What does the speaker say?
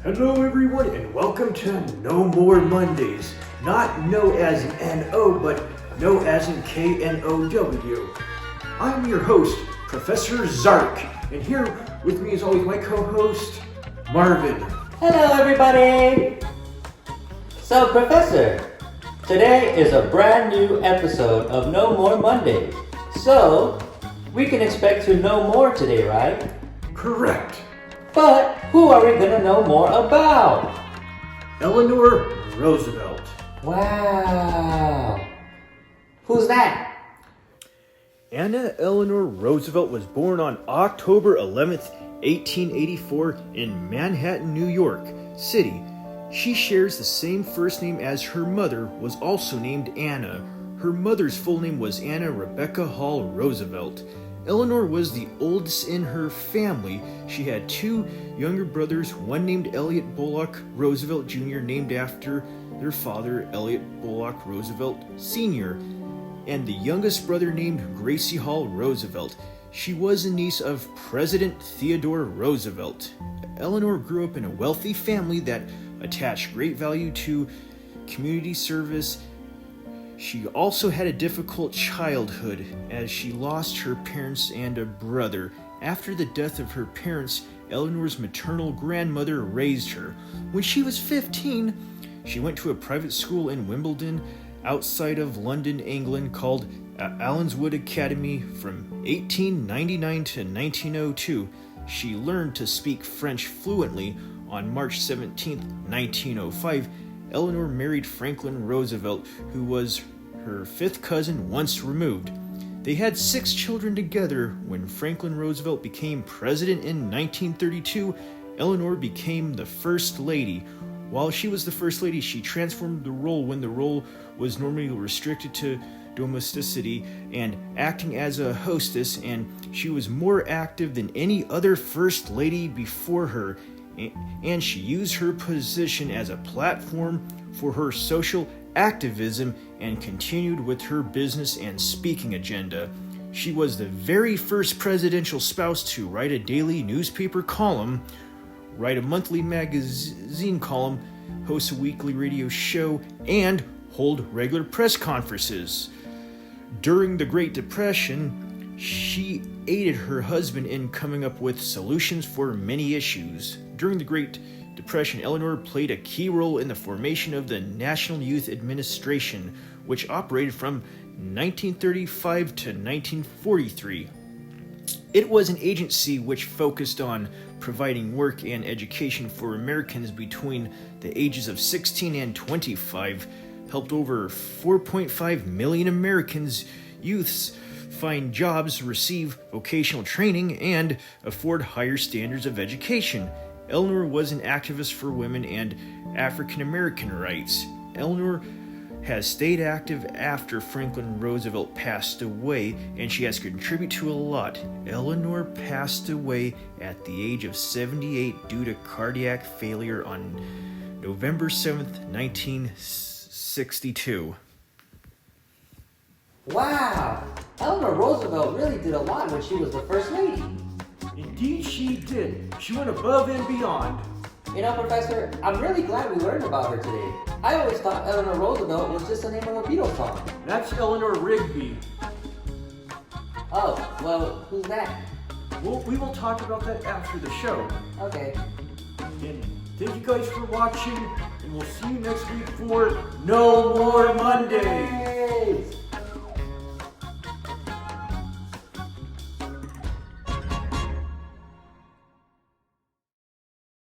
Hello everyone and welcome to No More Mondays. Not no as in N-O, but no as in K-N-O-W. I'm your host, Professor Zark, and here with me is always my co-host, Marvin. Hello everybody! So Professor, today is a brand new episode of No More Mondays. So, we can expect to know more today, right? Correct. But who are we gonna know more about? Eleanor Roosevelt. Wow! Who's that? Anna Eleanor Roosevelt was born on October 11th, 1884 in Manhattan, New York City. She shares the same first name as her mother, was also named Anna. Her mother's full name was Anna Rebecca Hall Roosevelt. Eleanor was the oldest in her family. She had two younger brothers, one named Elliott Bullock Roosevelt Jr., named after their father, Elliott Bullock Roosevelt Sr., and the youngest brother named Gracie Hall Roosevelt. She was a niece of President Theodore Roosevelt. Eleanor grew up in a wealthy family that attached great value to community service. She also had a difficult childhood as she lost her parents and a brother. After the death of her parents, Eleanor's maternal grandmother raised her. When she was 15, she went to a private school in Wimbledon, outside of London, England, called Allenswood Academy. From 1899 to 1902, she learned to speak French fluently. On March 17, 1905, Eleanor married Franklin Roosevelt, who was her fifth cousin once removed. They had 6 children together. When Franklin Roosevelt became president in 1932, Eleanor became the First Lady. While she was the First Lady, she transformed the role when the role was normally restricted to domesticity and acting as a hostess, and she was more active than any other First Lady before her. And she used her position as a platform for her social activism and continued with her business and speaking agenda. She was the very first presidential spouse to write a daily newspaper column, write a monthly magazine column, host a weekly radio show, and hold regular press conferences. During the Great Depression, she aided her husband in coming up with solutions for many issues. During the Great Depression, Eleanor played a key role in the formation of the National Youth Administration, which operated from 1935 to 1943. It was an agency which focused on providing work and education for Americans between the ages of 16 and 25, helped over 4.5 million Americans, youths, find jobs, receive vocational training, and afford higher standards of education. Eleanor was an activist for women and African American rights. Eleanor has stayed active after Franklin Roosevelt passed away, and she has contributed to a lot. Eleanor passed away at the age of 78 due to cardiac failure on November 7th, 1962. Wow! Eleanor Roosevelt really did a lot when she was the First Lady. Indeed she did. She went above and beyond. You know, Professor, I'm really glad we learned about her today. I always thought Eleanor Roosevelt was just the name of a Beatles song. That's Eleanor Rigby. Oh, well, who's that? Well, we will talk about that after the show. Okay. And thank you guys for watching, and we'll see you next week for No More Mondays.